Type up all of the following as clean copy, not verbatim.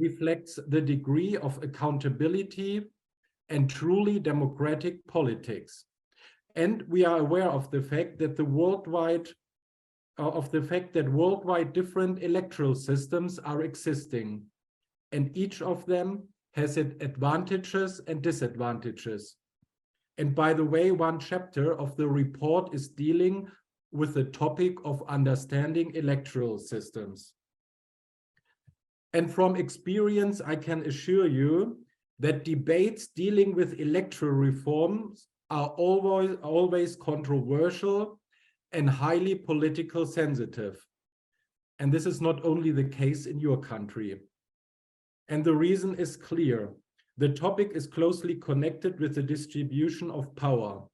reflects the degree of accountability and truly democratic politics. And we are aware of the fact that worldwide different electoral systems are existing, and each of them has its advantages and disadvantages. And by the way, one chapter of the report is dealing with the topic of understanding electoral systems. And from experience, I can assure you that debates dealing with electoral reforms are always controversial and highly political sensitive. And this is not only the case in your country. And the reason is clear. The topic is closely connected with the distribution of power.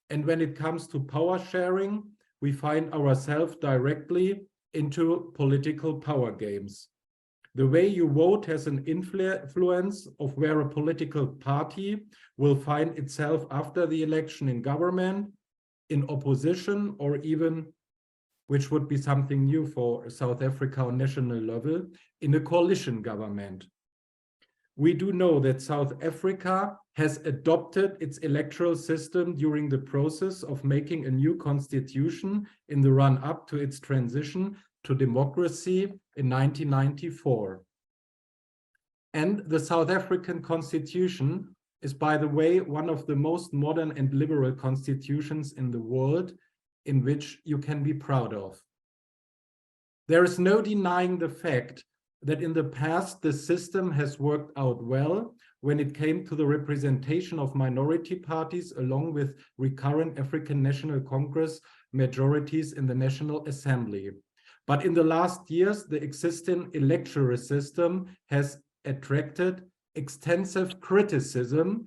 And when it comes to power sharing, we find ourselves directly into political power games. The way you vote has an influence of where a political party will find itself after the election in government, in opposition, or even, which would be something new for South Africa on national level, in a coalition government. We do know that South Africa has adopted its electoral system during the process of making a new constitution in the run-up to its transition to democracy in 1994. And the South African constitution is, by the way, one of the most modern and liberal constitutions in the world, in which you can be proud of. There is no denying the fact that in the past, the system has worked out well when it came to the representation of minority parties, along with recurrent African National Congress majorities in the National Assembly. But in the last years, the existing electoral system has attracted extensive criticism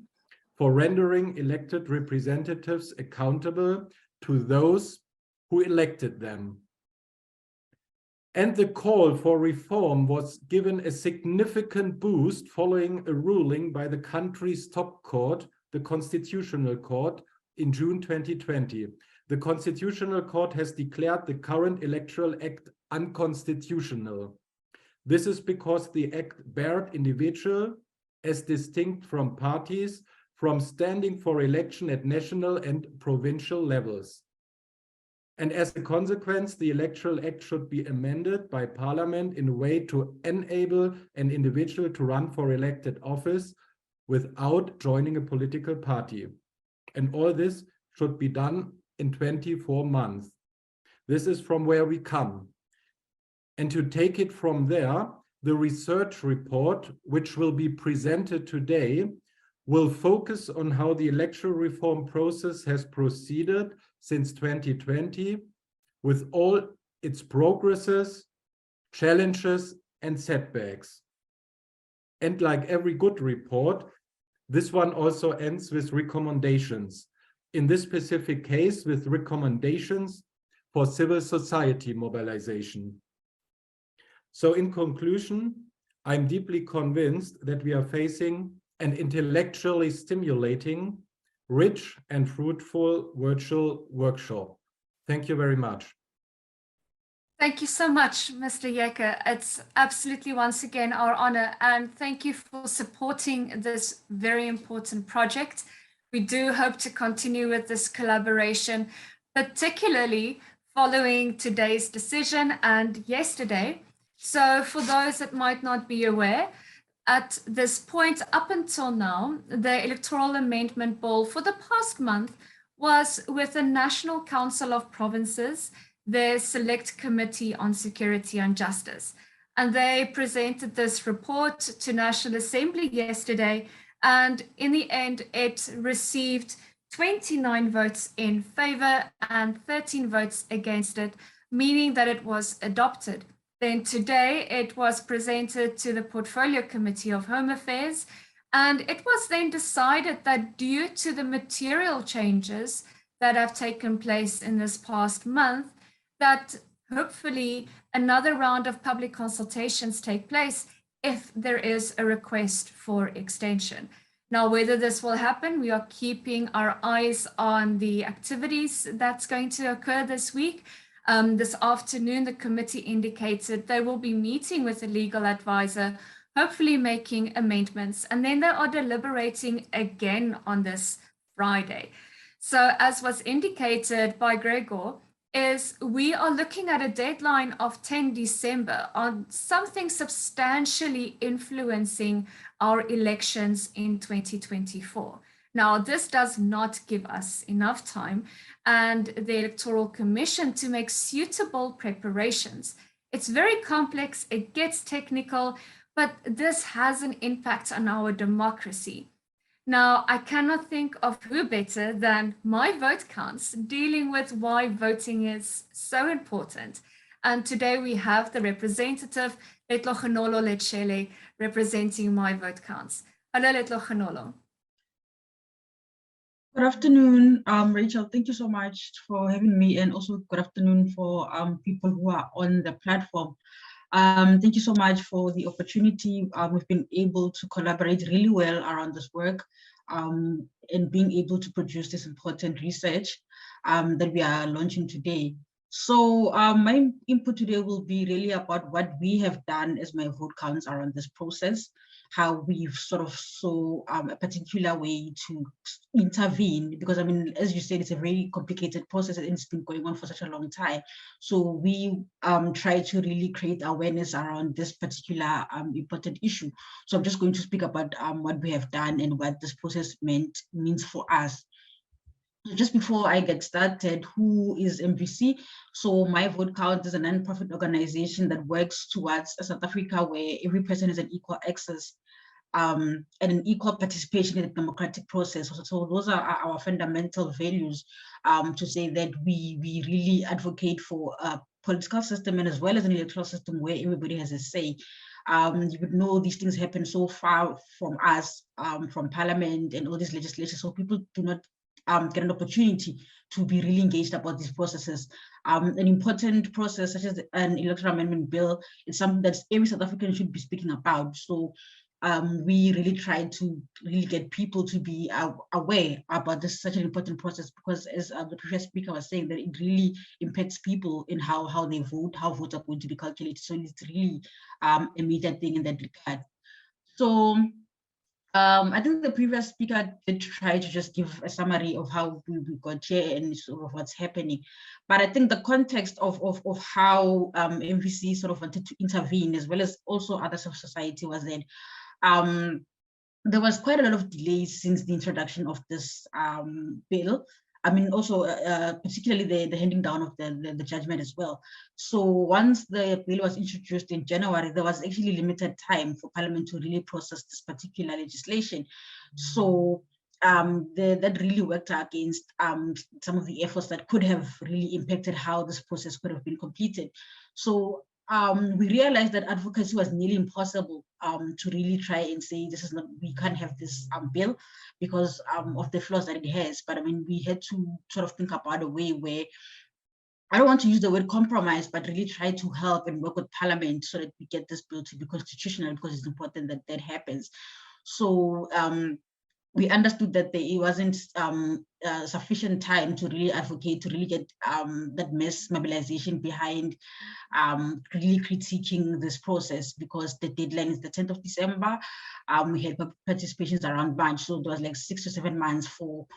for rendering elected representatives accountable to those who elected them. And the call for reform was given a significant boost following a ruling by the country's top court, the Constitutional Court, in June 2020. The Constitutional Court has declared the current Electoral Act unconstitutional. This is because the act barred individuals, as distinct from parties, from standing for election at national and provincial levels. And as a consequence, the Electoral Act should be amended by Parliament in a way to enable an individual to run for elected office without joining a political party. And all this should be done in 24 months. This is from where we come. And to take it from there, the research report, which will be presented today, will focus on how the electoral reform process has proceeded since 2020, with all its progresses, challenges, and setbacks. And like every good report, this one also ends with recommendations. In this specific case, with recommendations for civil society mobilization. So in conclusion, I'm deeply convinced that we are facing an intellectually stimulating, rich and fruitful virtual workshop. Thank you very much. Thank you so much, Mr. Yekke. It's absolutely once again our honor, and thank you for supporting this very important project. We do hope to continue with this collaboration, particularly following today's decision and yesterday. So for those that might not be aware, at this point, up until now, the Electoral Amendment Bill for the past month was with the National Council of Provinces, the Select Committee on Security and Justice. And they presented this report to National Assembly yesterday. And in the end, it received 29 votes in favor and 13 votes against it, meaning that it was adopted. Then today it was presented to the Portfolio Committee of Home Affairs, and it was then decided that due to the material changes that have taken place in this past month, that hopefully another round of public consultations take place if there is a request for extension. Now, whether this will happen, we are keeping our eyes on the activities that's going to occur this week. This afternoon, the committee indicated they will be meeting with a legal advisor hopefully making amendments, and then they are deliberating again on this Friday. So as was indicated by Gregor, is we are looking at a deadline of 10 December on something substantially influencing our elections in 2024. Now, this does not give us enough time and the Electoral Commission to make suitable preparations. It's very complex, it gets technical, but this has an impact on our democracy. Now, I cannot think of who better than My Vote Counts, dealing with why voting is so important. And today we have the representative, Letlogenolo Letshele, representing My Vote Counts. Hello, Letlogenolo. Good afternoon, Rachel. Thank you so much for having me, and also good afternoon for people who are on the platform. Thank you so much for the opportunity. We've been able to collaborate really well around this work and being able to produce this important research that we are launching today. So my input today will be really about what we have done as My Vote Counts around this process, how we've sort of saw a particular way to intervene, because I mean, as you said, it's a very complicated process and it's been going on for such a long time. So we try to really create awareness around this particular important issue. So I'm just going to speak about what we have done and what this process means for us. Just before I get started, who is MVC? So My Vote Count is a non-profit organization that works towards a South Africa where every person has an equal access and an equal participation in the democratic process. So those are our fundamental values, to say that we really advocate for a political system and as well as an electoral system where everybody has a say. You would know these things happen so far from us, from parliament and all these legislation, so people do not get an opportunity to be really engaged about these processes. An important process such as an electoral amendment bill is something that every South African should be speaking about. So we really try to really get people to be aware about this such an important process, because as the previous speaker was saying, that it really impacts people in how they vote, how votes are going to be calculated. So it's really a major thing in that regard. So I think the previous speaker did try to just give a summary of how we got here and sort of what's happening. But I think the context of how MVC sort of wanted to intervene, as well as also others of society, was that there was quite a lot of delays since the introduction of this bill. I mean, also particularly the handing down of the judgment as well. So once the bill was introduced in January, there was actually limited time for Parliament to really process this particular legislation. So that really worked against some of the efforts that could have really impacted how this process could have been completed. So we realized that advocacy was nearly impossible to really try and say, this is not, we can't have this bill because of the flaws that it has. But I mean, we had to sort of think about a way where, I don't want to use the word compromise, but really try to help and work with Parliament so that we get this bill to be constitutional, because it's important that that happens. So we understood that there wasn't sufficient time to really advocate, to really get that mass mobilization behind really critiquing this process, because the deadline is the 10th of December. We had participations around March, so there was like 6 to 7 months for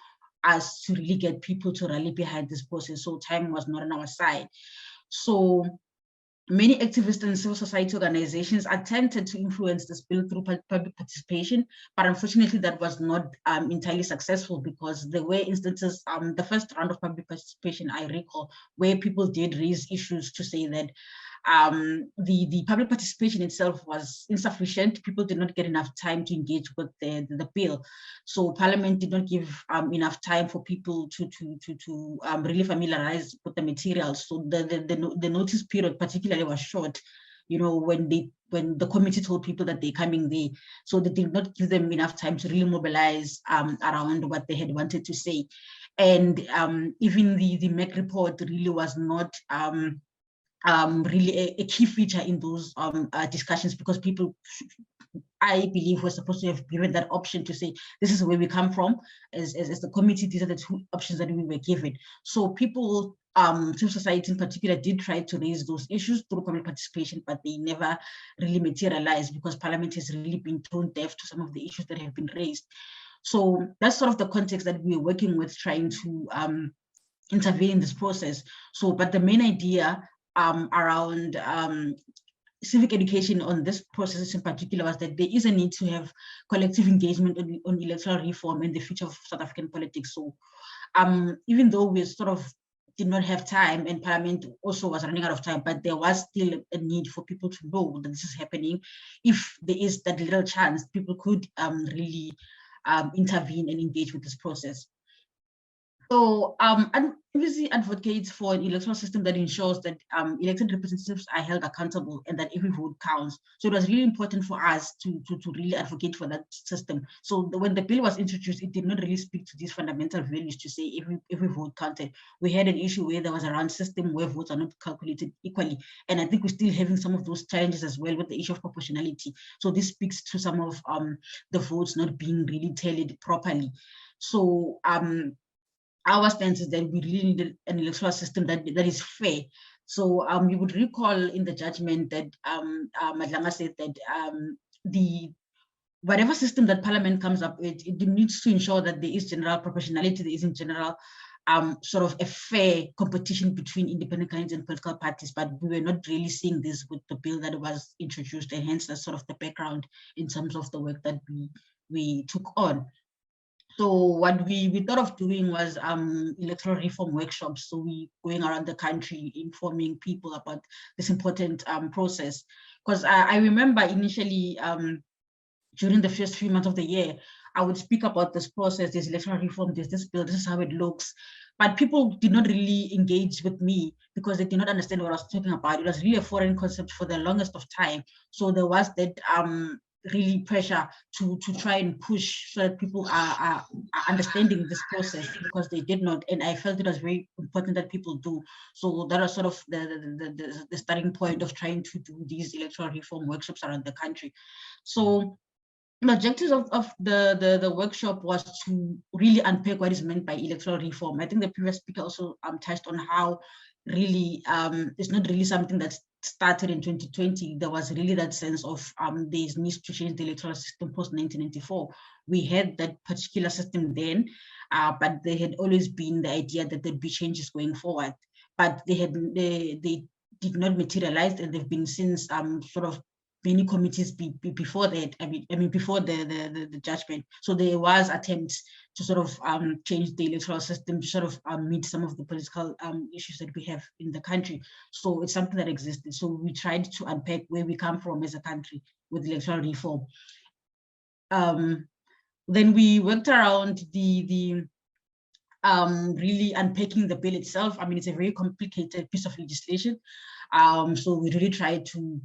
us to really get people to rally behind this process. So time was not on our side. So many activists and civil society organizations attempted to influence this bill through public participation, but unfortunately that was not entirely successful, because there were instances, the first round of public participation, I recall, where people did raise issues to say that the public participation itself was insufficient. People did not get enough time to engage with the bill. So Parliament did not give enough time for people to really familiarize with the materials. So the notice period particularly was short, you know, when the committee told people that they're coming there. So they did not give them enough time to really mobilize around what they had wanted to say. And even the MEC report really was not really a key feature in those discussions, because people, I believe, were supposed to have given that option to say, this is where we come from. As the committee, these are the two options that we were given. So people civil society in particular did try to raise those issues through public participation, but they never really materialized because Parliament has really been tone deaf to some of the issues that have been raised. So that's sort of the context that we're working with, trying to intervene in this process. So, but the main idea around civic education on this process in particular was that there is a need to have collective engagement on electoral reform and the future of South African politics. So even though we sort of did not have time and Parliament also was running out of time, but there was still a need for people to know that this is happening. If there is that little chance, people could really intervene and engage with this process. So advocacy advocates for an electoral system that ensures that elected representatives are held accountable and that every vote counts. So it was really important for us to really advocate for that system. So when the bill was introduced, it did not really speak to these fundamental values to say every vote counted. We had an issue where there was a round system where votes are not calculated equally. And I think we're still having some of those challenges as well with the issue of proportionality. So this speaks to some of the votes not being really tallied properly. So our stance is that we really need an electoral system that is fair. So you would recall in the judgment that Madlanga said that whatever system that Parliament comes up with, it needs to ensure that there is general proportionality, there is in general sort of a fair competition between independent candidates and political parties, but we were not really seeing this with the bill that was introduced, and hence that's sort of the background in terms of the work that we took on. So what we thought of doing was electoral reform workshops. So we going around the country informing people about this important process. Because I remember initially during the first few months of the year, I would speak about this process, this electoral reform, this bill, this is how it looks. But people did not really engage with me because they did not understand what I was talking about. It was really a foreign concept for the longest of time. So there was that really pressure to try and push so that people are understanding this process, because they did not, and I felt it was very important that people do. So that was sort of the starting point of trying to do these electoral reform workshops around the country. So the objectives of the workshop was to really unpack what is meant by electoral reform. I think the previous speaker also touched on how really it's not really something that started in 2020. There was really that sense of there needs to change the electoral system post 1994. We had that particular system then, but there had always been the idea that there'd be changes going forward. But they did not materialize, and they've been since sort of many committees before that. I mean before the judgment. So there was attempts to sort of change the electoral system to sort of meet some of the political issues that we have in the country. So it's something that existed. So we tried to unpack where we come from as a country with electoral reform. Then we worked around the really unpacking the bill itself. I mean, it's a very complicated piece of legislation. So we really try to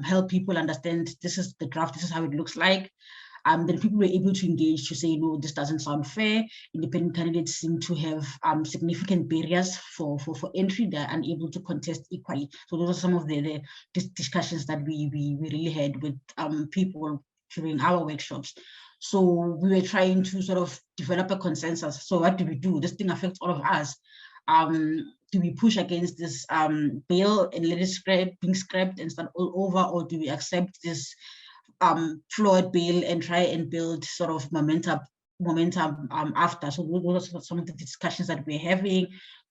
help people understand this is the draft, this is how it looks like. Then people were able to engage to say, no, this doesn't sound fair. Independent candidates seem to have significant barriers for entry. They're unable to contest equally. So those are some of the discussions that we really had with people during our workshops. So we were trying to sort of develop a consensus. So what do we do? This thing affects all of us. Do we push against this bill and let it being scrapped and start all over, or do we accept this flawed bill and try and build sort of momentum after? So those are some of the discussions that we're having,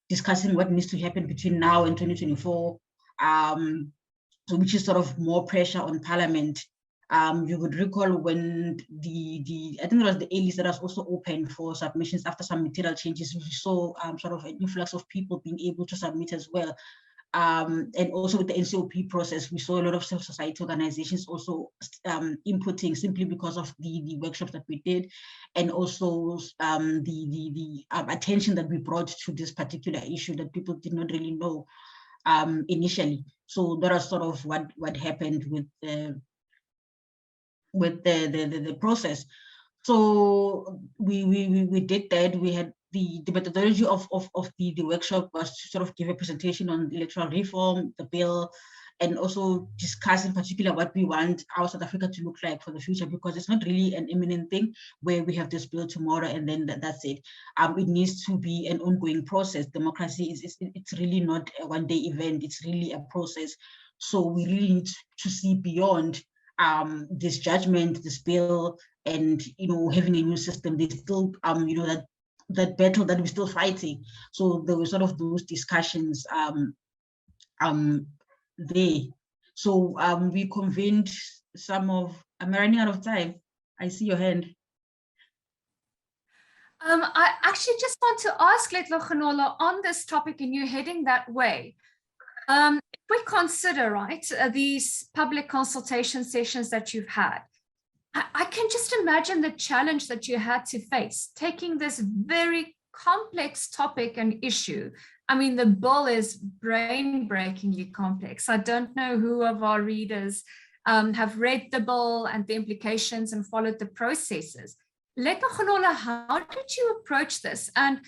discussing what needs to happen between now and 2024. So which is sort of more pressure on Parliament. You would recall when I think it was the A list that was also open for submissions after some material changes. We saw sort of an influx of people being able to submit as well. And also with the NCOP process, we saw a lot of civil society organizations also inputting, simply because of the workshops that we did, and also the attention that we brought to this particular issue that people did not really know initially. So that was sort of what happened with the process. So we did that. We had the methodology of the workshop was to sort of give a presentation on electoral reform, the bill, and also discuss in particular what we want our South Africa to look like for the future, because it's not really an imminent thing where we have this bill tomorrow and then that's it. It needs to be an ongoing process. Democracy it's really not a one-day event. It's really a process. So we really need to see beyond this judgment, this bill, and having a new system. There's still that battle that we're still fighting. So there were sort of those discussions there. So we convened some of. Am I running out of time? I see your hand. I actually just want to ask Letlogenola on this topic, and you're heading that way. If we consider, right, these public consultation sessions that you've had, I can just imagine the challenge that you had to face, taking this very complex topic and issue. I mean, the bill is brain-breakingly complex. I don't know who of our readers have read the bill and the implications and followed the processes. Letlogenola, how did you approach this? And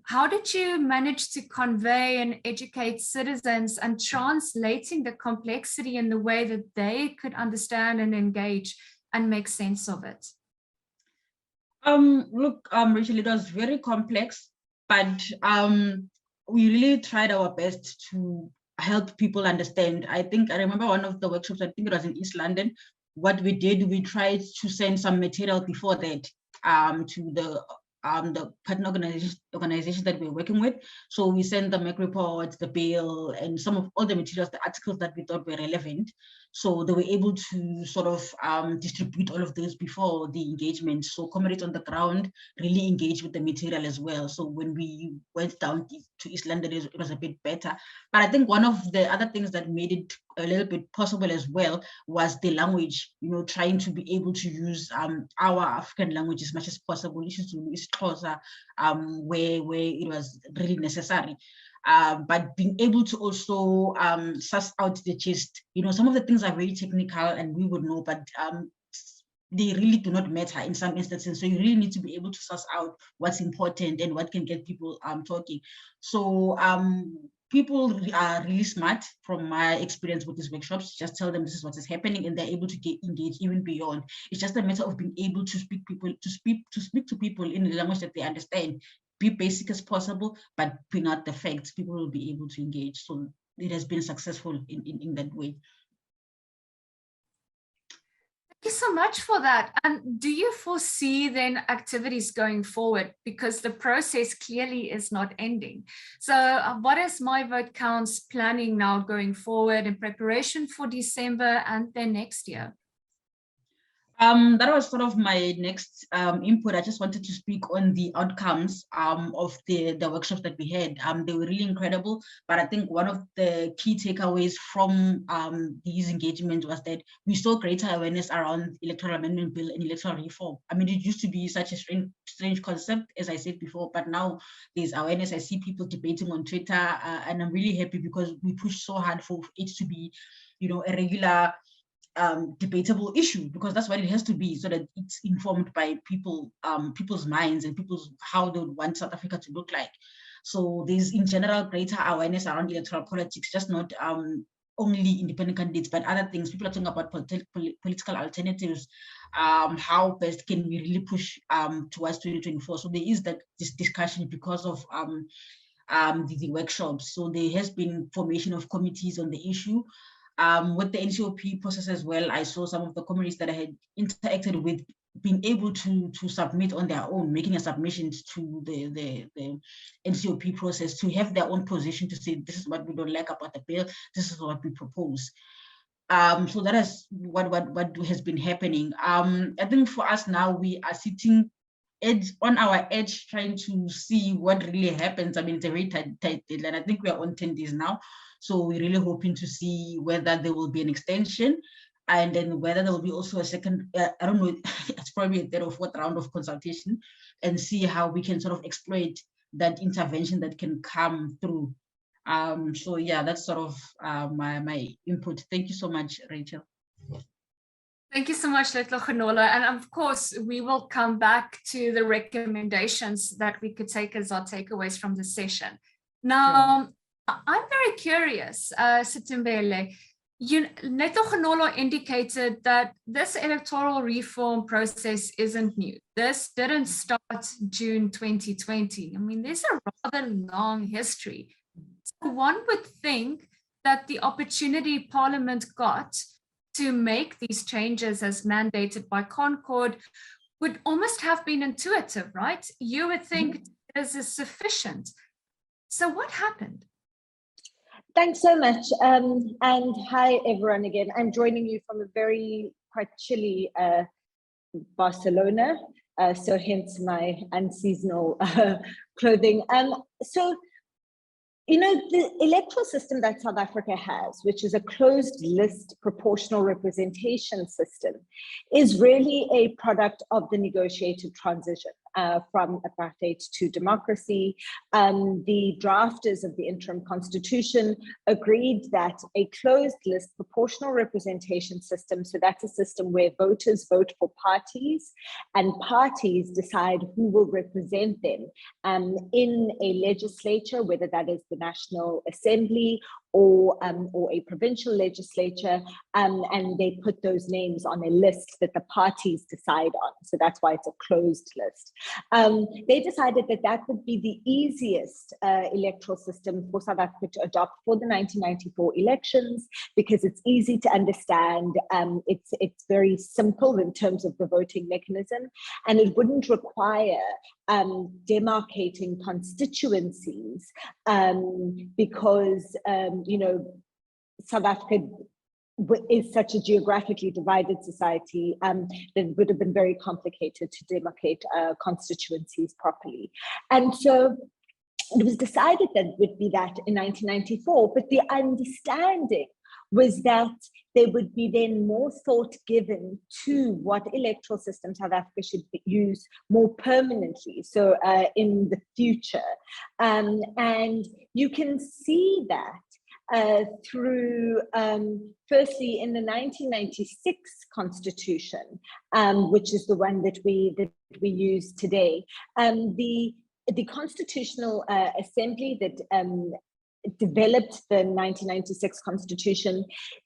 how did you manage to convey and educate citizens and translating the complexity in the way that they could understand and engage and make sense of it? Look, Rachel, it was very complex, but we really tried our best to help people understand. I remember one of the workshops, I think it was in East London. What we did, we tried to send some material before that to the partner organizations that we're working with. So we sent the MEC reports, the bill, and some of all the materials, the articles that we thought were relevant. So they were able to sort of distribute all of those before the engagement. So comrades on the ground really engaged with the material as well. So when we went down to East London, it was a bit better. But I think one of the other things that made it a little bit possible as well was the language, trying to be able to use our African language as much as possible, where it was really necessary. But being able to also suss out the gist. Some of the things are very technical and we would know, but they really do not matter in some instances. So you really need to be able to suss out what's important and what can get people talking. So people are really smart from my experience with these workshops. Just tell them this is what is happening and they're able to get engaged even beyond. It's just a matter of being able to speak to people in the language that they understand. Be basic as possible, but bring out the facts. People will be able to engage. So it has been successful in that way. Thank you so much for that. And do you foresee then activities going forward? Because the process clearly is not ending. So what is My Vote Counts planning now going forward in preparation for December and then next year? That was sort of my next input. I just wanted to speak on the outcomes of the workshops that we had. They were really incredible, but I think one of the key takeaways from these engagements was that we saw greater awareness around electoral amendment bill and electoral reform. I mean, it used to be such a strange concept, as I said before, but now there's awareness. I see people debating on Twitter, and I'm really happy because we pushed so hard for it to be, a regular debatable issue, because that's what it has to be, so that it's informed by people's minds and how they would want South Africa to look like. So there's in general greater awareness around electoral politics, just not only independent candidates, but other things. People are talking about political alternatives. How best can we really push towards 2024? So there is this discussion because of the workshops. So there has been formation of committees on the issue. With the NCOP process as well, I saw some of the communities that I had interacted with being able to submit on their own, making a submission to the NCOP process, to have their own position, to say this is what we don't like about the bill, this is what we propose. So that is what has been happening. I think for us now, we are sitting on our edge, trying to see what really happens. I mean, it's a very tight deadline. I think we are on 10 days now. So we're really hoping to see whether there will be an extension, and then whether there will be also a second, I don't know, it's probably a third or fourth round of consultation, and see how we can sort of exploit that intervention that can come through. So yeah, that's sort of my input. Thank you so much, Rachel. Thank you so much, Letlogenola. And of course, we will come back to the recommendations that we could take as our takeaways from this session. Now, sure. I'm very curious, Sithumbele, Neto Genola indicated that this electoral reform process isn't new. This didn't start June 2020. I mean, there's a rather long history. So one would think that the opportunity Parliament got to make these changes as mandated by Concord would almost have been intuitive, right? You would think this is sufficient. So what happened? Thanks so much. And hi, everyone, again. I'm joining you from a very quite chilly Barcelona, so hence my unseasonal clothing. So, you know, the electoral system that South Africa has, which is a closed list proportional representation system, is really a product of the negotiated transition from apartheid to democracy. The drafters of the interim constitution agreed that a closed list proportional representation system, so that's a system where voters vote for parties and parties decide who will represent them in a legislature, whether that is the National Assembly or a provincial legislature, and they put those names on a list that the parties decide on. So that's why it's a closed list. They decided that that would be the easiest electoral system for South Africa to adopt for the 1994 elections, because it's easy to understand. It's very simple in terms of the voting mechanism, and it wouldn't require demarcating constituencies because you know, South Africa is such a geographically divided society that it would have been very complicated to demarcate constituencies properly. And so it was decided that it would be that in 1994, but the understanding was that there would be then more thought given to what electoral system South Africa should use more permanently, so in the future. And you can see that through, firstly, in the 1996 Constitution, which is the one that we use today, the Constitutional Assembly that developed the 1996 Constitution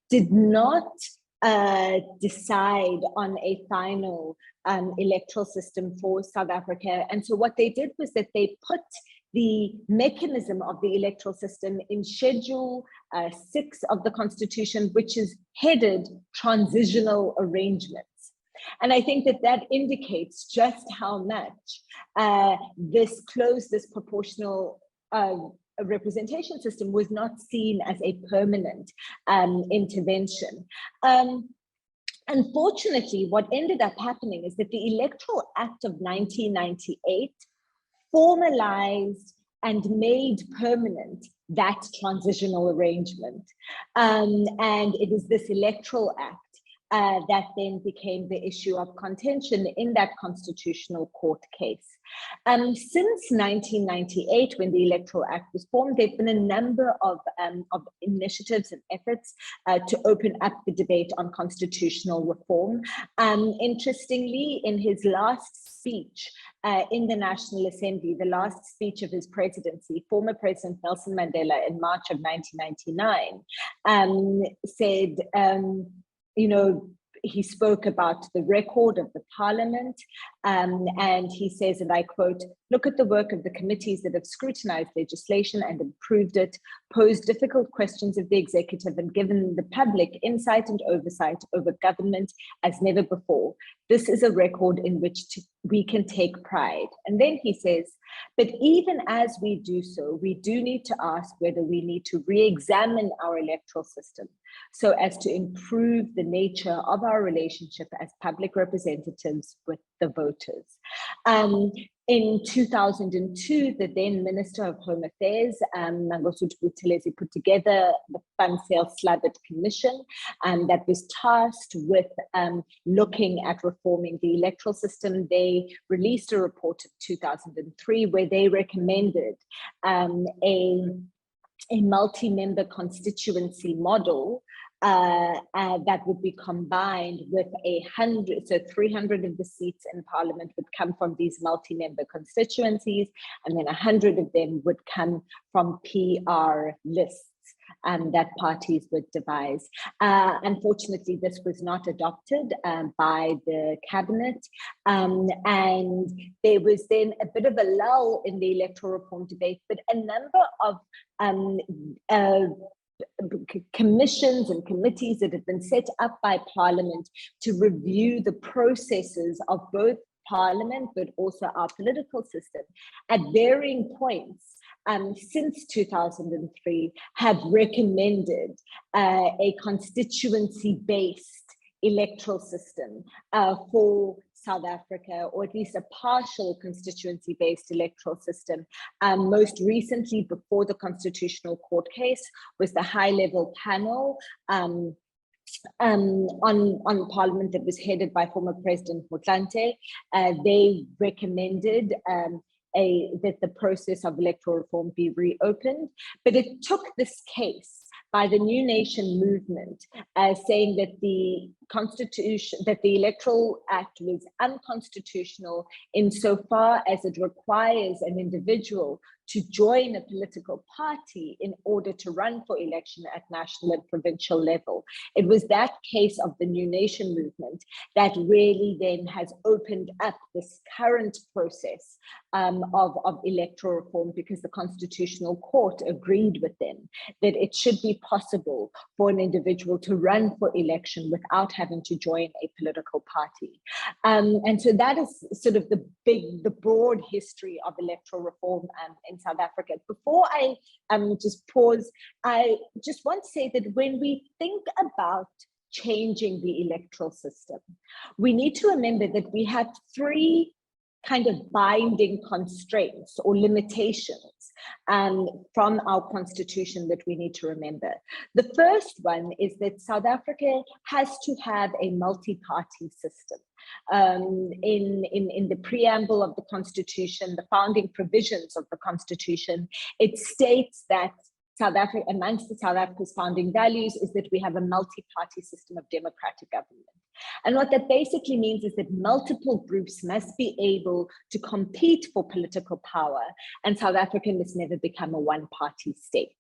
did not decide on a final electoral system for South Africa. And so what they did was that they put the mechanism of the electoral system in Schedule 6 of the Constitution, which is headed Transitional Arrangements. And I think that that indicates just how much this proportional representation system was not seen as a permanent intervention. Unfortunately, what ended up happening is that the Electoral Act of 1998 formalized and made permanent that transitional arrangement. And it is this Electoral Act that then became the issue of contention in that constitutional court case. Since 1998, when the Electoral Act was formed, there have been a number of initiatives and efforts to open up the debate on constitutional reform. Interestingly, in his last speech in the National Assembly, the last speech of his presidency, former President Nelson Mandela in March of 1999 said, you know, he spoke about the record of the parliament, and he says, and I quote, "Look at the work of the committees that have scrutinized legislation and improved it, posed difficult questions of the executive, and given the public insight and oversight over government as never before. This is a record in which we can take pride." And then he says, "But even as we do so, we do need to ask whether we need to re-examine our electoral system so as to improve the nature of our relationship as public representatives with the voters." In 2002, the then Minister of Home Affairs, Mangosuthu Buthelezi, put together the Fund Sale Slabbert Commission that was tasked with looking at reforming the electoral system. They released a report in 2003 where they recommended a multi-member constituency model that would be combined with 100, so 300 of the seats in Parliament would come from these multi-member constituencies, and then 100 of them would come from PR lists. that parties would devise. Unfortunately, this was not adopted by the cabinet, and there was then a bit of a lull in the electoral reform debate, but a number of commissions and committees that have been set up by Parliament to review the processes of both Parliament, but also our political system at varying points since 2003 have recommended a constituency-based electoral system for South Africa, or at least a partial constituency-based electoral system. Most recently, before the Constitutional Court case, was the high-level panel on Parliament that was headed by former President Motlanthe. They recommended that the process of electoral reform be reopened, but it took this case by the New Nation movement, saying that the Constitution, that the Electoral Act was unconstitutional insofar as it requires an individual to join a political party in order to run for election at national and provincial level. It was that case of the New Nation movement that really then has opened up this current process of electoral reform, because the Constitutional Court agreed with them that it should be possible for an individual to run for election without having to join a political party. And so that is sort of the broad history of electoral reform in South Africa. Before I just pause, I just want to say that when we think about changing the electoral system, we need to remember that we have three kind of binding constraints or limitations from our constitution that we need to remember. The first one is that South Africa has to have a multi-party system. In the preamble of the constitution, the founding provisions of the constitution, it states that South Africa, amongst South Africa's founding values, is that we have a multi-party system of democratic government. And what that basically means is that multiple groups must be able to compete for political power, and South Africa must never become a one-party state.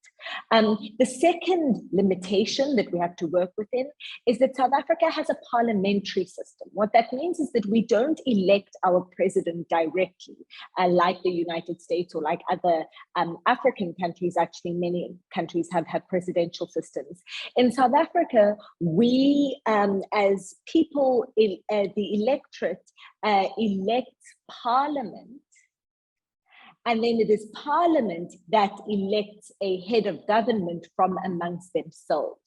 The second limitation that we have to work within is that South Africa has a parliamentary system. What that means is that we don't elect our president directly, like the United States or like other African countries. Actually, many countries have presidential systems. In South Africa, we, as people, the electorate elects parliament, and then it is parliament that elects a head of government from amongst themselves.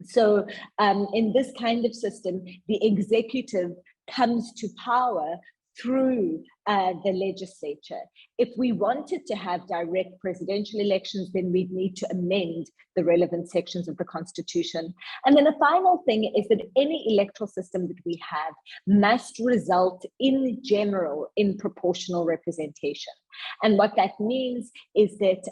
So in this kind of system, the executive comes to power through the legislature. If we wanted to have direct presidential elections, then we'd need to amend the relevant sections of the constitution. And then a final thing is that any electoral system that we have must result in general in proportional representation. And what that means is that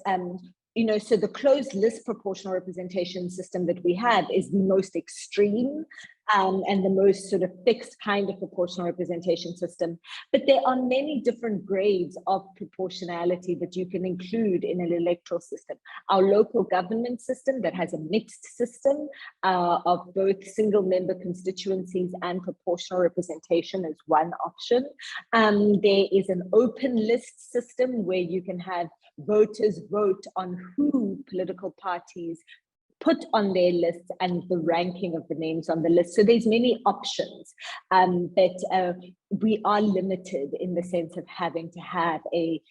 so the closed list proportional representation system that we have is the most extreme and the most sort of fixed kind of proportional representation system. But there are many different grades of proportionality that you can include in an electoral system. Our local government system that has a mixed system of both single member constituencies and proportional representation is one option. There is an open list system where you can have voters vote on who political parties put on their lists and the ranking of the names on the list. So there's many options, but we are limited in the sense of having to have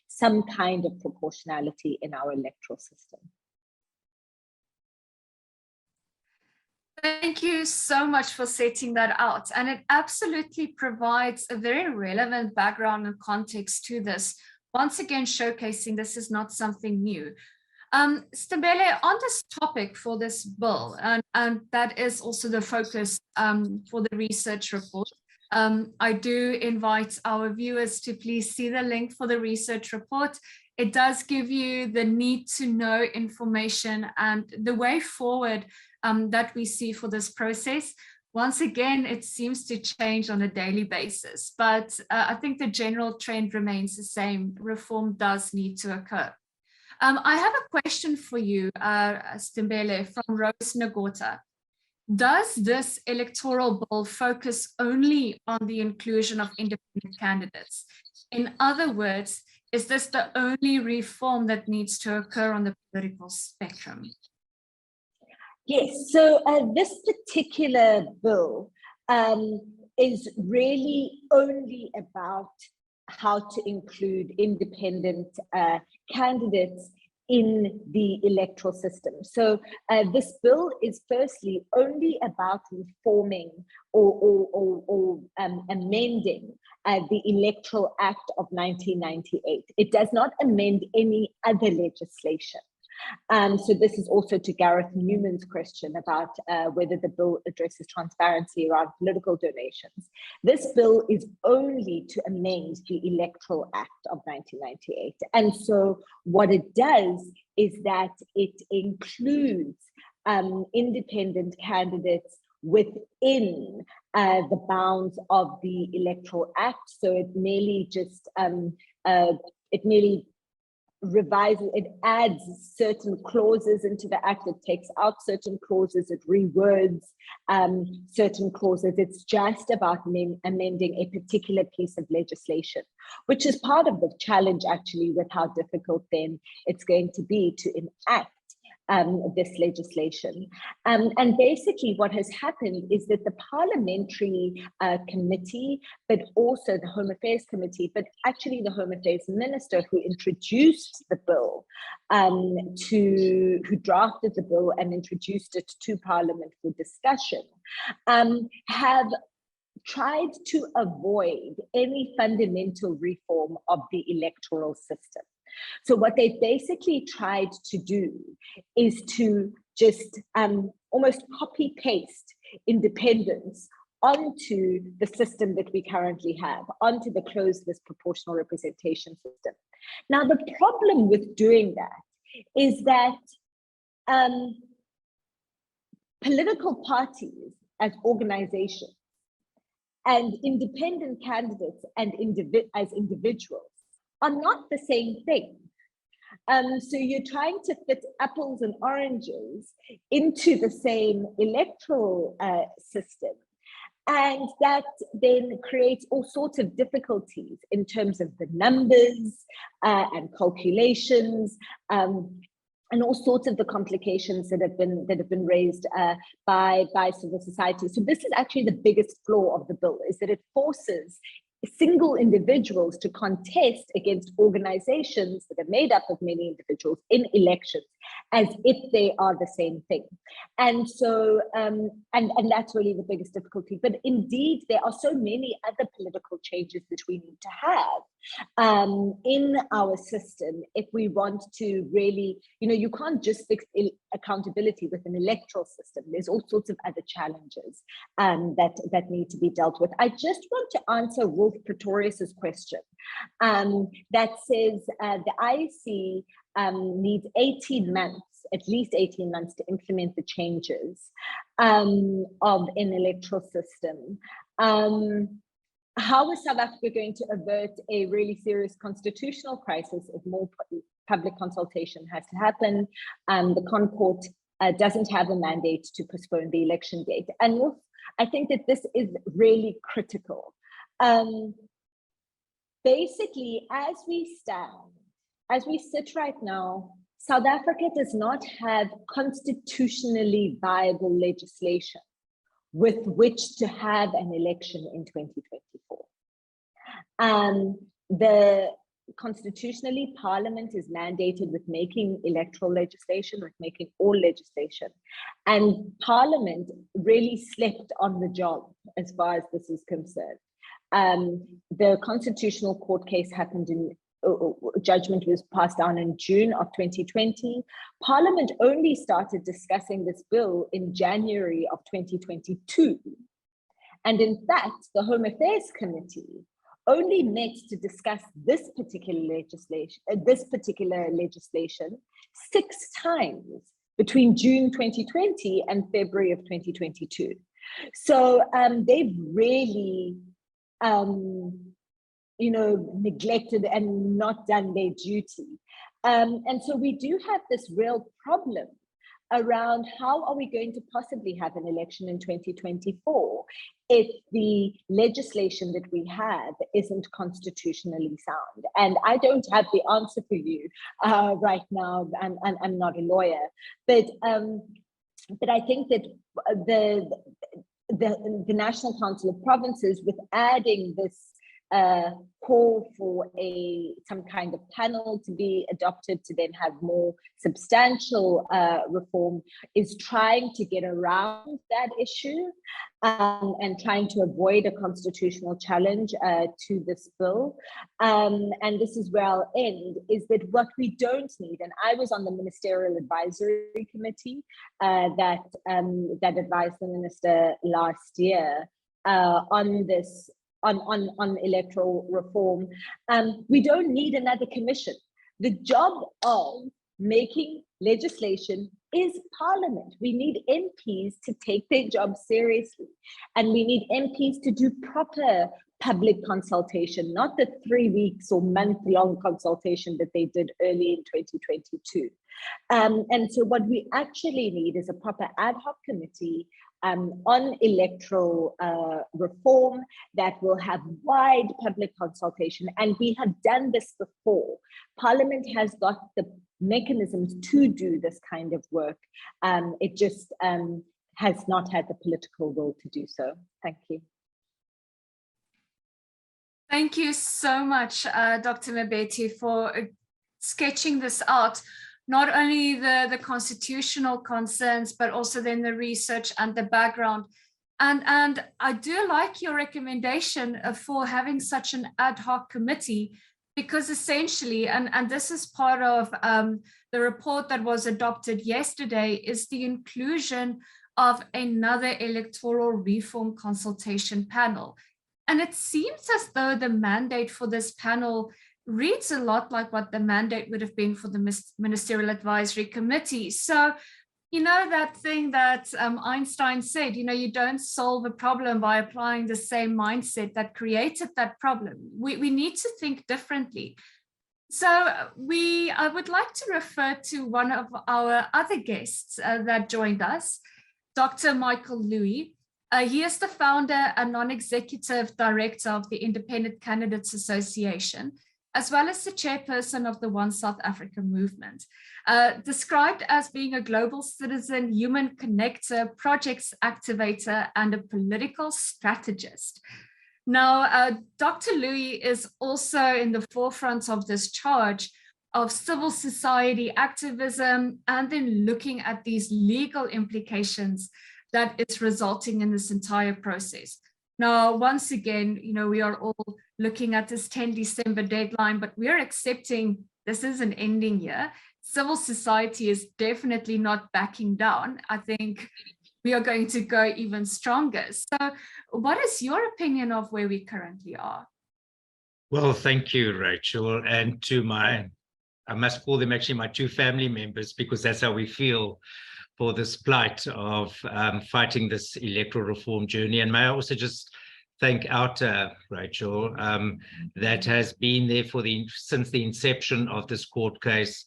some kind of proportionality in our electoral system. Thank you so much for setting that out. And it absolutely provides a very relevant background and context to this. Once again, showcasing this is not something new. Stambele, on this topic for this bill, and that is also the focus for the research report, I do invite our viewers to please see the link for the research report. It does give you the need to know information and the way forward that we see for this process. Once again, it seems to change on a daily basis, but I think the general trend remains the same. Reform does need to occur. I have a question for you, Stimbele, from Rose Nagota. Does this electoral bill focus only on the inclusion of independent candidates? In other words, is this the only reform that needs to occur on the political spectrum? Yes, so this particular bill is really only about how to include independent candidates in the electoral system. So this bill is firstly only about reforming or amending the Electoral Act of 1998. It does not amend any other legislation. So this is also to Gareth Newman's question about whether the bill addresses transparency around political donations. This bill is only to amend the Electoral Act of 1998. And so what it does is that it includes independent candidates within the bounds of the Electoral Act. So it merely just, revises, it adds certain clauses into the act, it takes out certain clauses, it rewords certain clauses. It's just about amending a particular piece of legislation, which is part of the challenge actually with how difficult then it's going to be to enact this legislation. And basically what has happened is that the parliamentary committee, but also the Home Affairs Committee, but actually the Home Affairs Minister who introduced the bill, who drafted the bill and introduced it to Parliament for discussion, have tried to avoid any fundamental reform of the electoral system. So what they basically tried to do is to just almost copy paste independence onto the system that we currently have, onto the closed list proportional representation system. Now, the problem with doing that is that political parties as organizations and independent candidates and as individuals are not the same thing. So you're trying to fit apples and oranges into the same electoral system. And that then creates all sorts of difficulties in terms of the numbers and calculations, and all sorts of the complications that have been raised by civil society. So this is actually the biggest flaw of the bill, is that it forces single individuals to contest against organizations that are made up of many individuals in elections as if they are the same thing. And so, and that's really the biggest difficulty. But indeed, there are so many other political changes that we need to have in our system if we want to really, you can't just fix accountability with an electoral system. There's all sorts of other challenges that need to be dealt with. I just want to answer Wolf Pretorius's question that says the IEC needs 18 months, at least 18 months to implement the changes of an electoral system. How is South Africa going to avert a really serious constitutional crisis if more public consultation has to happen? The ConCourt doesn't have a mandate to postpone the election date. And I think that this is really critical. Basically, as we sit right now, South Africa does not have constitutionally viable legislation with which to have an election in 2024. Constitutionally, Parliament is mandated with making electoral legislation, with making all legislation. And Parliament really slept on the job as far as this is concerned. The Constitutional Court case happened judgment was passed down in June of 2020. Parliament only started discussing this bill in January of 2022. And in fact, the Home Affairs Committee only met to discuss this particular legislation 6 times between June 2020 and February of 2022. So they've really neglected and not done their duty And so we do have this real problem around how are we going to possibly have an election in 2024 if the legislation that we have isn't constitutionally sound. And I don't have the answer for you right now, and I'm not a lawyer, but I think that the National Council of Provinces, with adding this call for some kind of panel to be adopted to then have more substantial reform, is trying to get around that issue and trying to avoid a constitutional challenge to this bill. And this is where I'll end, is that what we don't need, and I was on the Ministerial Advisory Committee that advised the Minister last year on this, on electoral reform. We don't need another commission. The job of making legislation is Parliament. We need MPs to take their job seriously, and we need MPs to do proper public consultation, not the 3 weeks or month-long consultation that they did early in 2022. And so what we actually need is a proper ad hoc committee on electoral reform that will have wide public consultation. And we have done this before. Parliament has got the mechanisms to do this kind of work. It just has not had the political will to do so. Thank you. Thank you so much, Dr. Mabete, for sketching this out. Not only the constitutional concerns, but also then the research and the background. And I do like your recommendation for having such an ad hoc committee, because essentially, and this is part of the report that was adopted yesterday, is the inclusion of another electoral reform consultation panel. And it seems as though the mandate for this panel reads a lot like what the mandate would have been for the Ministerial Advisory Committee. So, you know, that thing that Einstein said, you know, you don't solve a problem by applying the same mindset that created that problem. We need to think differently. So I would like to refer to one of our other guests that joined us, Dr. Michael Louis. He is the founder and non-executive director of the Independent Candidates Association, as well as the chairperson of the One South Africa movement, described as being a global citizen, human connector, projects activator, and a political strategist. Now, Dr. Louis is also in the forefront of this charge of civil society activism, and then looking at these legal implications that is resulting in this entire process. Now, once again, you know, we are all looking at this 10 December deadline, but we're accepting this is an ending year. Civil society is definitely not backing down. I think we are going to go even stronger. So what is your opinion of where we currently are? Well, thank you, Rachel. And to I must call them actually my two family members, because that's how we feel for this plight of fighting this electoral reform journey. And may I also just thank OUTA, Rachel, that has been there since the inception of this court case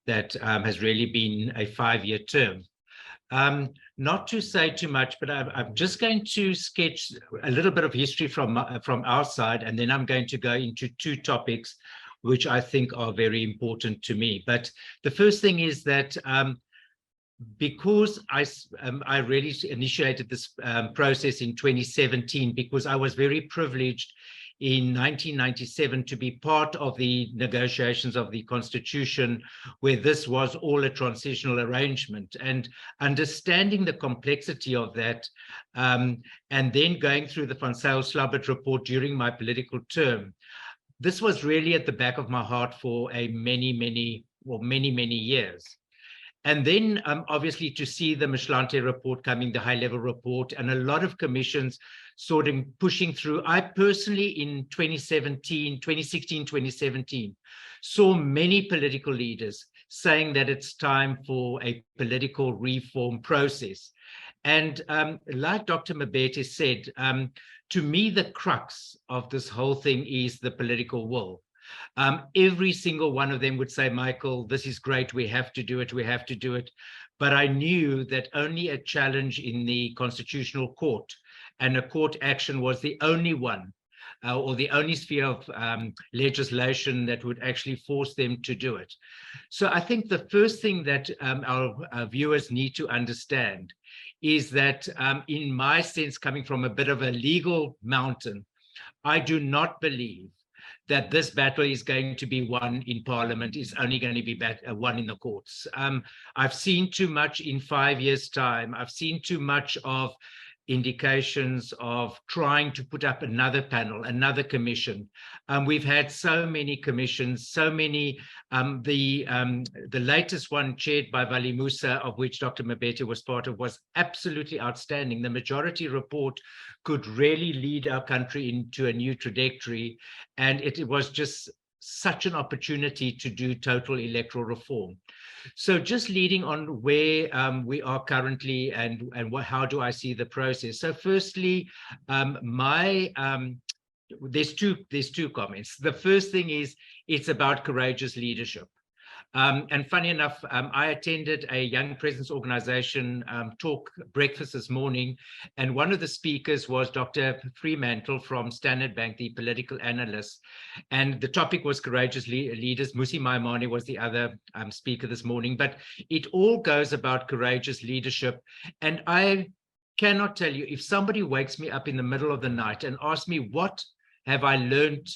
that has really been a 5-year term. Not to say too much, but I'm just going to sketch a little bit of history from our side, and then I'm going to go into two topics which I think are very important to me. But the first thing is that because I really initiated this process in 2017, because I was very privileged in 1997 to be part of the negotiations of the Constitution, where this was all a transitional arrangement, and understanding the complexity of that, and then going through the Van Zyl-Slabbert report during my political term. This was really at the back of my heart for many years. And then obviously to see the Motlanthe report coming, the high-level report, and a lot of commissions sort of pushing through. I personally, in 2016, 2017, saw many political leaders saying that it's time for a political reform process. And like Dr. Mabete said, to me, the crux of this whole thing is the political will. Every single one of them would say, Michael, this is great, we have to do it, we have to do it. But I knew that only a challenge in the Constitutional Court and a court action was the only one, or the only sphere of legislation that would actually force them to do it. So I think the first thing that our viewers need to understand is that in my sense, coming from a bit of a legal mountain, I do not believe that this battle is going to be won in Parliament, is only going to be won in the courts. I've seen too much in 5 years' time. I've seen too much of indications of trying to put up another panel, another commission. We've had so many commissions, so many, the latest one chaired by Vali Musa, of which Dr. Mabete was part of, was absolutely outstanding. The majority report could really lead our country into a new trajectory. And it was just such an opportunity to do total electoral reform. So just leading on where we are currently and how do I see the process. So firstly, there's two comments. The first thing is it's about courageous leadership. And funny enough, I attended a Young Presidents Organization talk breakfast this morning, and one of the speakers was Dr. Fremantle from Standard Bank, the political analyst, and the topic was courageous leaders. Musi Maimane was the other speaker this morning, but it all goes about courageous leadership. And I cannot tell you, if somebody wakes me up in the middle of the night and asks me, what have I learned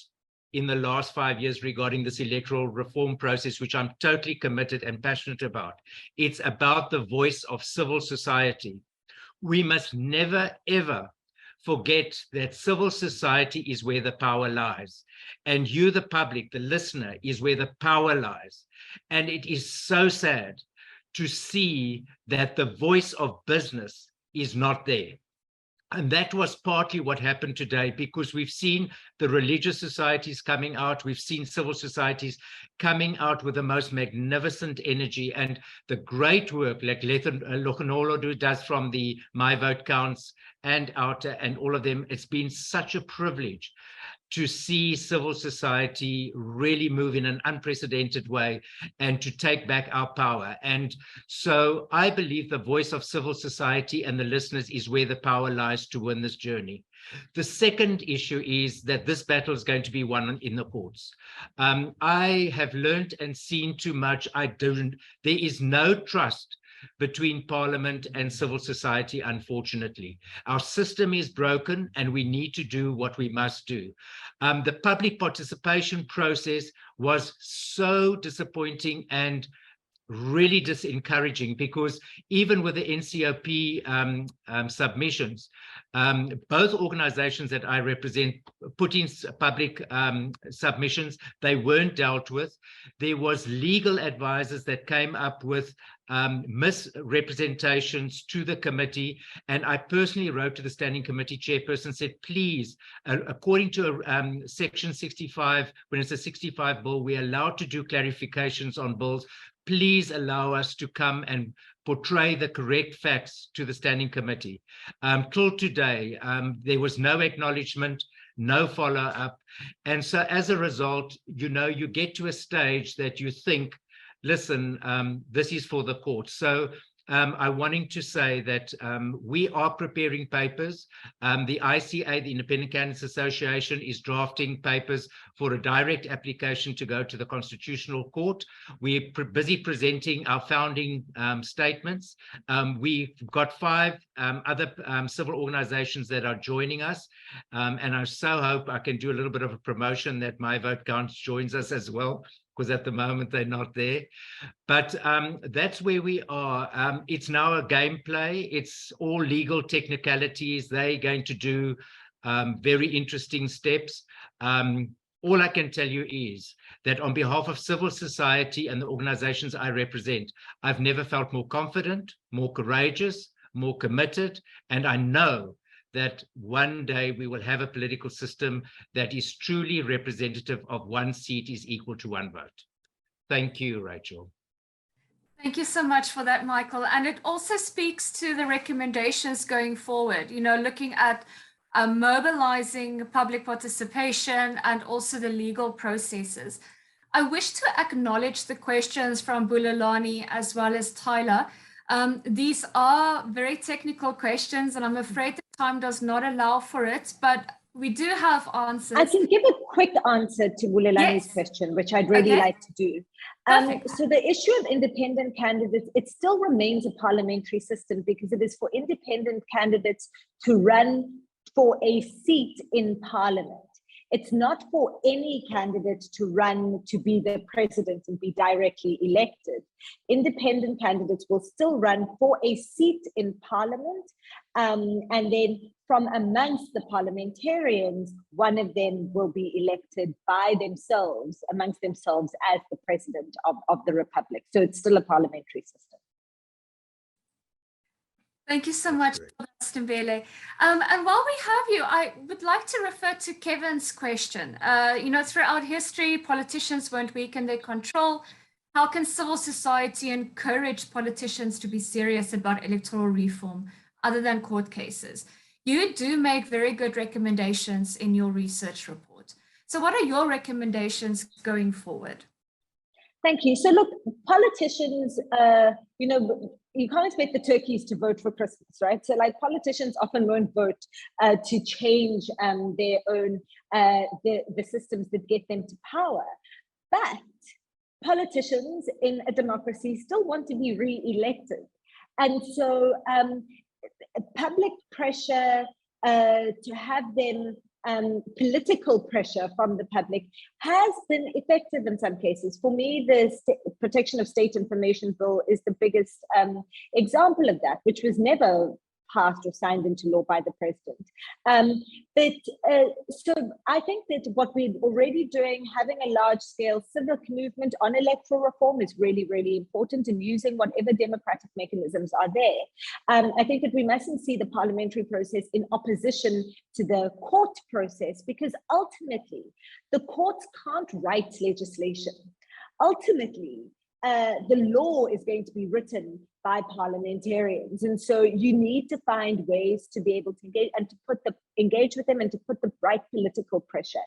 in the last 5 years regarding this electoral reform process, which I'm totally committed and passionate about. It's about the voice of civil society. We must never, ever forget that civil society is where the power lies. And you, the public, the listener, is where the power lies. And it is so sad to see that the voice of business is not there. And that was partly what happened today, because we've seen the religious societies coming out, we've seen civil societies coming out with the most magnificent energy, and the great work like Lochanolodu does from the My Vote Counts and OUTA and all of them. It's been such a privilege to see civil society really move in an unprecedented way and to take back our power. And so I believe the voice of civil society and the listeners is where the power lies to win this journey. The second issue is that this battle is going to be won in the courts. I have learned and seen too much. There is no trust between Parliament and civil society, unfortunately. Our system is broken and we need to do what we must do. The public participation process was so disappointing and really disencouraging, because even with the NCOP submissions, both organizations that I represent put in public submissions. They weren't dealt with. There was legal advisors that came up with misrepresentations to the committee, and I personally wrote to the standing committee chairperson, said, please, according to section 65, when it's a 65 bill, we're allowed to do clarifications on bills. Please allow us to come and portray the correct facts to the standing committee. Till today, there was no acknowledgement, no follow-up. And so as a result, you get to a stage that you think, listen, this is for the court. So I'm wanting to say that we are preparing papers. The ICA, the Independent Candidates Association, is drafting papers for a direct application to go to the Constitutional Court. We're busy presenting our founding statements. We've got 5 other civil organizations that are joining us. And I so hope I can do a little bit of a promotion that My Vote Counts joins us as well, because at the moment they're not there. But that's where we are. It's now a gameplay. It's all legal technicalities. They're going to do very interesting steps. All I can tell you is that on behalf of civil society and the organizations I represent, I've never felt more confident, more courageous, more committed, and I know that one day we will have a political system that is truly representative of one seat is equal to one vote. Thank you, Rachel. Thank you so much for that, Michael. And it also speaks to the recommendations going forward, looking at mobilizing public participation, and also the legal processes. I wish to acknowledge the questions from Bulelani as well as Tyler. These are very technical questions, and I'm afraid the time does not allow for it, but we do have answers. I can give a quick answer to Bulelani's question, which I'd really like to do. So the issue of independent candidates, it still remains a parliamentary system because it is for independent candidates to run for a seat in parliament. It's not for any candidate to run to be the president and be directly elected. Independent candidates will still run for a seat in parliament. And then from amongst the parliamentarians, one of them will be elected by themselves, amongst themselves, as the president of the republic. So it's still a parliamentary system. Thank you so much, Stembele. And while we have you, I would like to refer to Kevin's question. Throughout history, politicians weren't weaken their control. How can civil society encourage politicians to be serious about electoral reform other than court cases? You do make very good recommendations in your research report. So what are your recommendations going forward? Thank you. So look, politicians, you can't expect the turkeys to vote for Christmas, right? So like politicians often won't vote to change their own, the systems that get them to power. But politicians in a democracy still want to be re-elected. And so public pressure to have them, political pressure from the public has been effective in some cases. For me, the Protection of State Information Bill is the biggest example of that, which was never passed or signed into law by the president. So I think that what we're already doing, having a large-scale civic movement on electoral reform is really, really important, and using whatever democratic mechanisms are there. I think that we mustn't see the parliamentary process in opposition to the court process, because ultimately the courts can't write legislation. Ultimately, the law is going to be written by parliamentarians, and so you need to find ways to be able to engage with them and to put the right political pressure.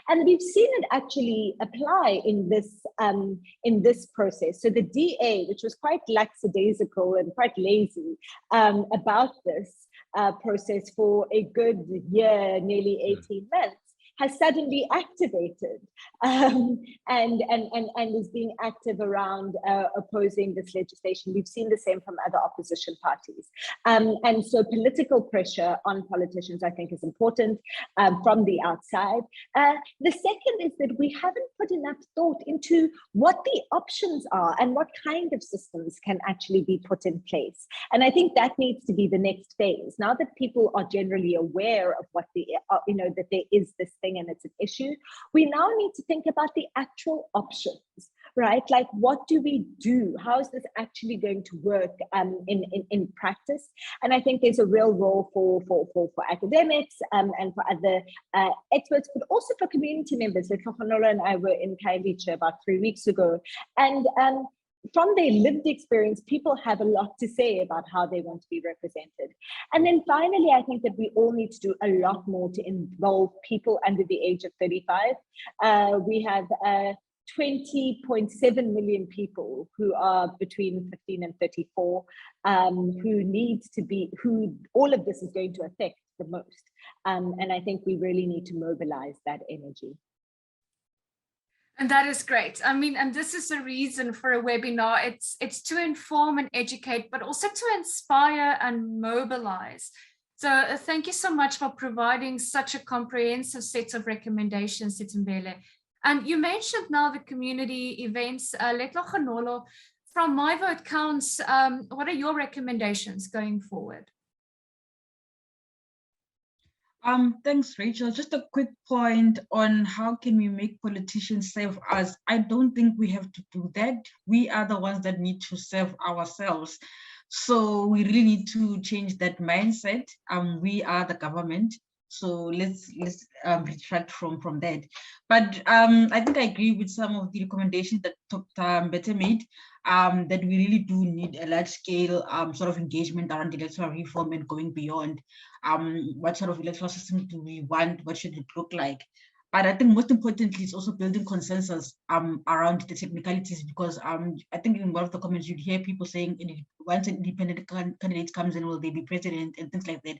And we've seen it actually apply in this process. So the DA, which was quite lackadaisical and quite lazy about this process for a good year, nearly 18 months, has suddenly activated and is being active around opposing this legislation. We've seen the same from other opposition parties. And so political pressure on politicians, I think, is important from the outside. The second is that we haven't put enough thought into what the options are and what kind of systems can actually be put in place. And I think that needs to be the next phase. Now that people are generally aware of what that there is this thing and it's an issue, we now need to think about the actual options, right? Like, what do we do? How is this actually going to work in practice? And I think there's a real role for academics and for other experts, but also for community members. Like Khonolo and I were in Khayelitsha about 3 weeks ago, and from their lived experience, people have a lot to say about how they want to be represented. And then finally, I think that we all need to do a lot more to involve people under the age of 35. We have 20.7 million people who are between 15 and 34, who all of this is going to affect the most. And I think we really need to mobilize that energy. And that is great. I mean, and this is a reason for a webinar. It's to inform and educate, but also to inspire and mobilize. So thank you so much for providing such a comprehensive set of recommendations, Sitembele. And you mentioned now the community events. Letlo Khonolo, from My Vote Counts, what are your recommendations going forward? Thanks, Rachel. Just a quick point on how can we make politicians serve us. I don't think we have to do that. We are the ones that need to serve ourselves. So we really need to change that mindset. We are the government. So let's retract from that. But I think I agree with some of the recommendations that Dr. Mbete made, that we really do need a large scale sort of engagement around electoral reform and going beyond. What sort of electoral system do we want? What should it look like? But I think most importantly, it's also building consensus around the technicalities, because I think in one of the comments you'd hear people saying, once an independent candidate comes in, will they be president and things like that.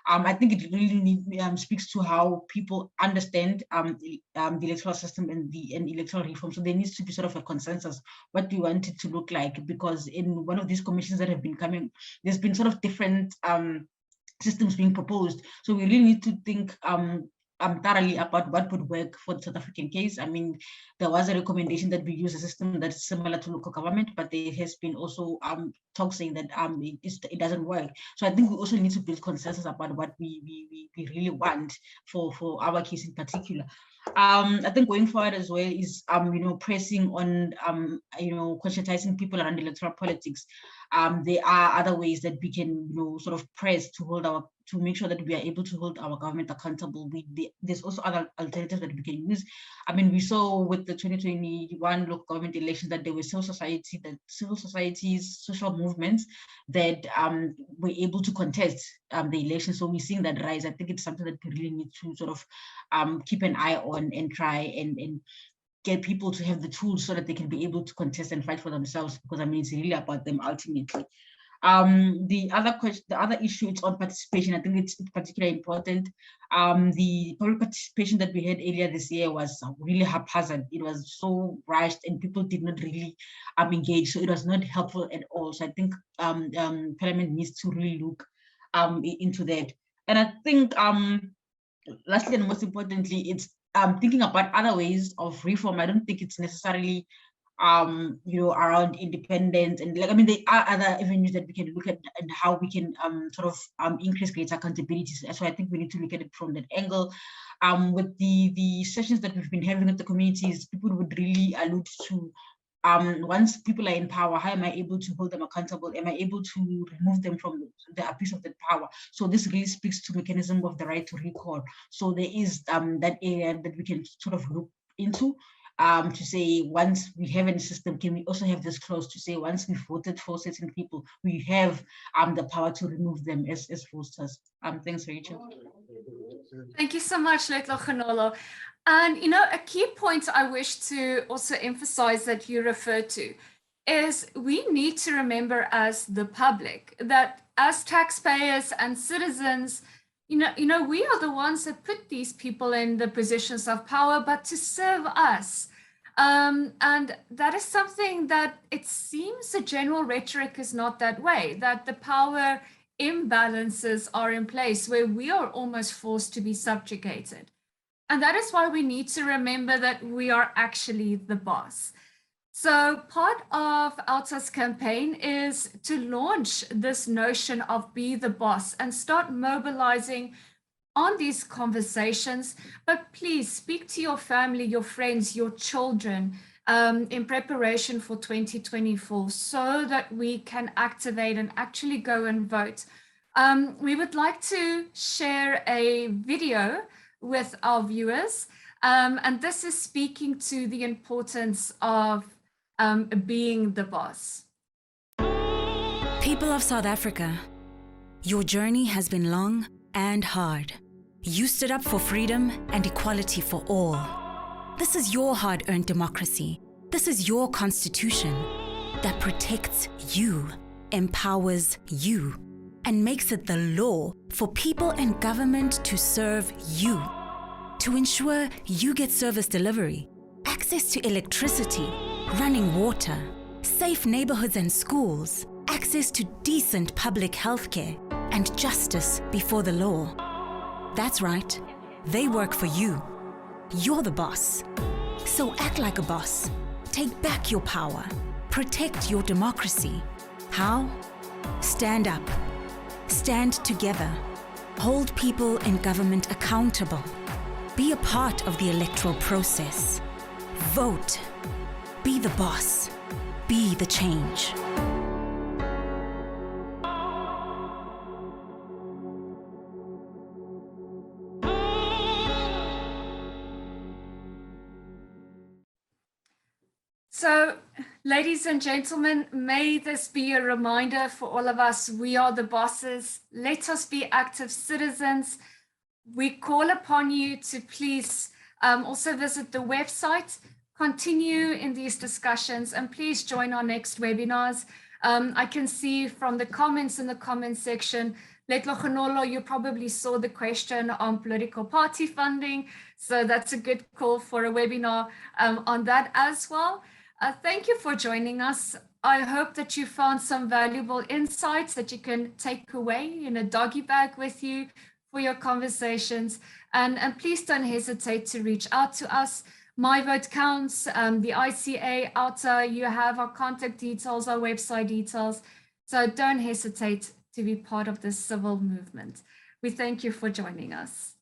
I think it really speaks to how people understand the electoral system and electoral reform. So there needs to be sort of a consensus what do you want it to look like, because in one of these commissions that have been coming, there's been sort of different systems being proposed. So we really need to think thoroughly about what would work for the South African case. I mean, there was a recommendation that we use a system that's similar to local government, but there has been also talk saying that it doesn't work. So I think we also need to build consensus about what we really want for our case in particular. I think going forward as well is pressing on conscientizing people around electoral politics. There are other ways that we can sort of press to make sure that we are able to hold our government accountable. There's also other alternatives that we can use. I mean, we saw with the 2021 local government elections that there were civil societies, social movements that were able to contest the election. So we're seeing that rise. I think it's something that we really need to sort of keep an eye on and try and get people to have the tools so that they can be able to contest and fight for themselves, because I mean, it's really about them ultimately. The other issue is on participation. I think it's particularly important. The public participation that we had earlier this year was really haphazard. It was so rushed and people did not really engage. So it was not helpful at all. So I think Parliament needs to really look into that. And I think lastly and most importantly, it's thinking about other ways of reform. I don't think it's necessarily around independence, and I mean, there are other avenues that we can look at and how we can sort of increase greater accountability. So I think we need to look at it from that angle. With the sessions that we've been having with the communities, people would really allude to once people are in power, how am I able to hold them accountable? Am I able to remove them from the abuse of that power? So this really speaks to mechanism of the right to recall. So there is that area that we can sort of look into to say, once we have a system, can we also have this clause to say, once we've voted for certain people, we have the power to remove them as voters. Thanks, Rachel. Thank you so much, Letlo Kganolo. And, a key point I wish to also emphasize that you referred to is we need to remember as the public that as taxpayers and citizens, we are the ones that put these people in the positions of power, but to serve us. And that is something that it seems the general rhetoric is not that way, that the power imbalances are in place where we are almost forced to be subjugated. And that is why we need to remember that we are actually the boss. So part of OUTA's campaign is to launch this notion of be the boss and start mobilizing on these conversations. But please speak to your family, your friends, your children in preparation for 2024 so that we can activate and actually go and vote. We would like to share a video with our viewers, and this is speaking to the importance of being the boss. People of South Africa, your journey has been long and hard. You stood up for freedom and equality for all. This is your hard-earned democracy. This is your constitution that protects you, empowers you, and makes it the law for people and government to serve you, to ensure you get service delivery, access to electricity, running water, safe neighborhoods and schools, access to decent public healthcare, and justice before the law. That's right, they work for you. You're the boss. So act like a boss. Take back your power. Protect your democracy. How? Stand up. Stand together. Hold people in government accountable. Be a part of the electoral process. Vote. Be the boss. Be the change. So, ladies and gentlemen, may this be a reminder for all of us. We are the bosses. Let us be active citizens. We call upon you to please also visit the website, continue in these discussions, and please join our next webinars. I can see from the comments in the comment section, Letlo Kgonolo, you probably saw the question on political party funding. So that's a good call for a webinar on that as well. Thank you for joining us. I hope that you found some valuable insights that you can take away in a doggy bag with you for your conversations. And please don't hesitate to reach out to us. My Vote Counts, the ICA, OUTA, you have our contact details, our website details. So don't hesitate to be part of this civil movement. We thank you for joining us.